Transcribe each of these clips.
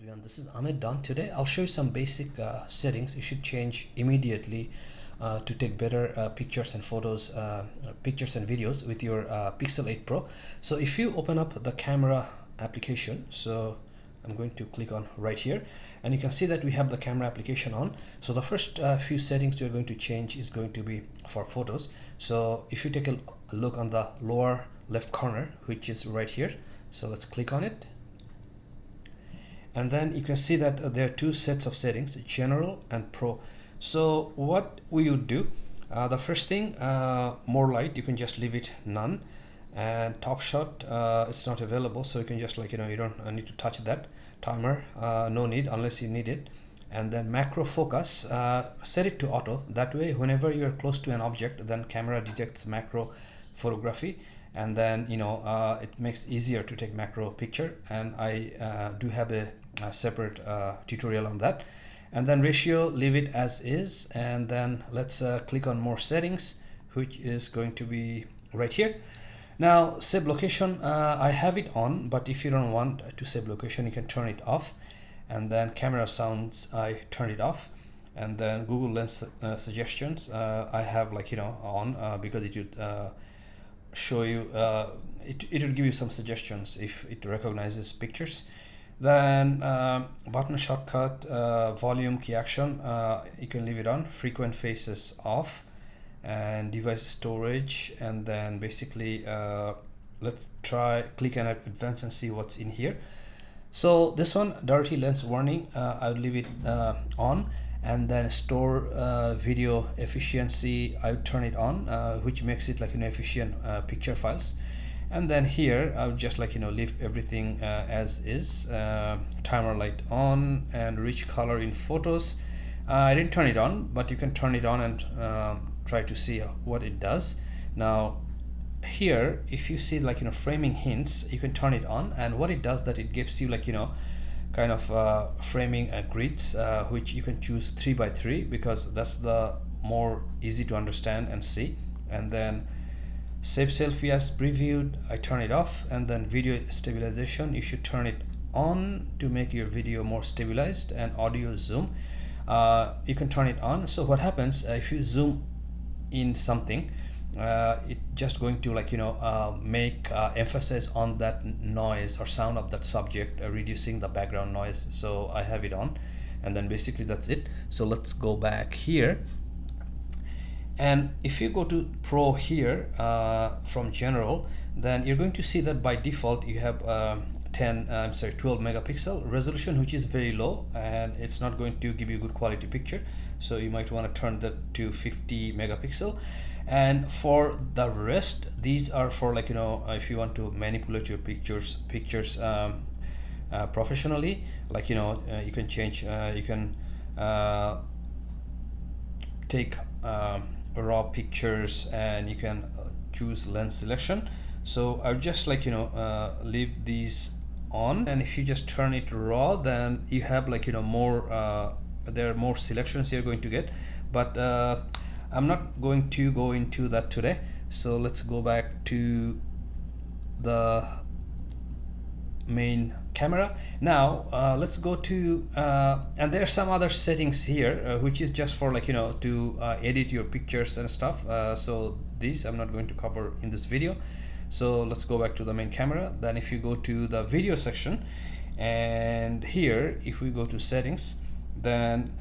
everyone, this is Ahmed Dawn. Today I'll show you some basic settings you should change immediately to take better pictures and photos, pictures and videos with your Pixel 8 Pro. So if you open up the camera application, so I'm going to click on right here, and you can see that we have the camera application on. So the first few settings you're going to change is going to be for photos. So if you take a look on the lower left corner, which is right here, so let's click on it. And then you can see that there are two sets of settings, General and Pro. So what we would do, the first thing, more light, you can just leave it none, and top shot, it's not available, so you can just you don't need to touch that. Timer, no need unless you need it. And then macro focus, set it to auto. That way whenever you're close to an object, then camera detects macro photography, and then it makes easier to take macro picture, and I do have a separate tutorial on that. And then ratio, leave it as is, and then let's click on more settings, which is going to be right here. Now save location, I have it on, but if you don't want to save location, you can turn it off. And then camera sounds, I turn it off. And then Google Lens suggestions, I have on because it would show you, it will give you some suggestions if it recognizes pictures. Then button shortcut, volume, key action, you can leave it on. Frequent faces off, and device storage. And then basically let's try click on advanced and see what's in here. So this one, dirty lens warning, I'll leave it on. And then store video efficiency, I would turn it on, which makes it efficient picture files. And then here I would just leave everything as is. Timer light on, and rich color in photos, I didn't turn it on, but you can turn it on and try to see what it does. Now here, if you see framing hints, you can turn it on, and what it does, that it gives you kind of framing grids, which you can choose 3x3 because that's the more easy to understand and see. And then save selfie as previewed, I turn it off. And then video stabilization, you should turn it on to make your video more stabilized. And audio zoom, you can turn it on. So what happens if you zoom in something, it just going to make emphasis on that noise or sound of that subject, reducing the background noise. So I have it on, and then basically that's it. So let's go back here, and if you go to Pro here, from General, then you're going to see that by default you have 12 megapixel resolution, which is very low, and it's not going to give you good quality picture. So you might want to turn that to 50 megapixel. And for the rest, these are for if you want to manipulate your pictures professionally, you can change, you can take raw pictures, and you can choose lens selection. So I'll just leave these on, and if you just turn it raw, then you have more there are more selections you're going to get, but I'm not going to go into that today. So let's go back to the main camera. Now let's go to and there are some other settings here, which is just for to edit your pictures and stuff. So these I'm not going to cover in this video. So let's go back to the main camera. Then if you go to the video section, and here if we go to settings, then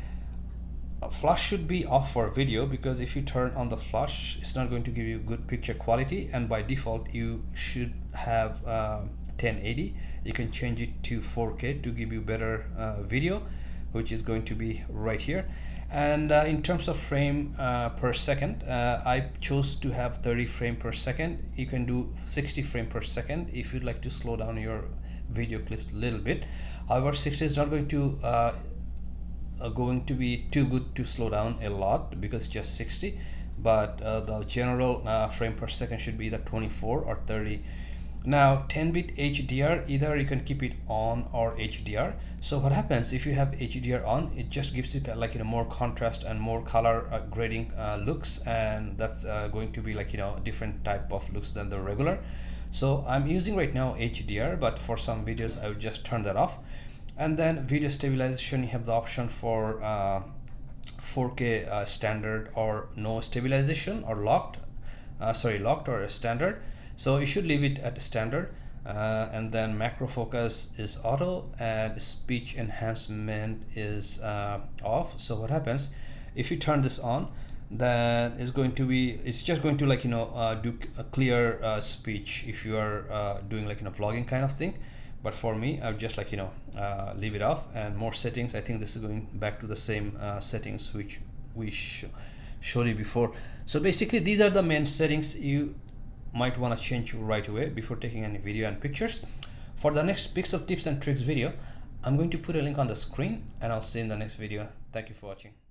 flash should be off for video, because if you turn on the flash, it's not going to give you good picture quality. And by default you should have 1080. You can change it to 4K to give you better video, which is going to be right here. And in terms of frame per second, I chose to have 30 frame per second. You can do 60 frame per second if you'd like to slow down your video clips a little bit. However, 60 is not going to be too good to slow down a lot, because it's just 60. But the general frame per second should be either 24 or 30. Now 10-bit HDR, either you can keep it on or HDR. So what happens if you have HDR on, it just gives you more contrast and more color grading looks, and that's going to be different type of looks than the regular. So I'm using right now HDR, but for some videos I would just turn that off. And then video stabilization, you have the option for 4K standard or no stabilization, or locked or standard. So you should leave it at standard. And then macro focus is auto, and speech enhancement is off. So what happens if you turn this on, then it's just going to do a clear speech if you are doing vlogging kind of thing. But for me, I would just leave it off. And more settings, I think this is going back to the same settings which we showed you before. So basically these are the main settings you might want to change right away before taking any video and pictures. For the next pixel tips and tricks video, I'm going to put a link on the screen, and I'll see you in the next video. Thank you for watching.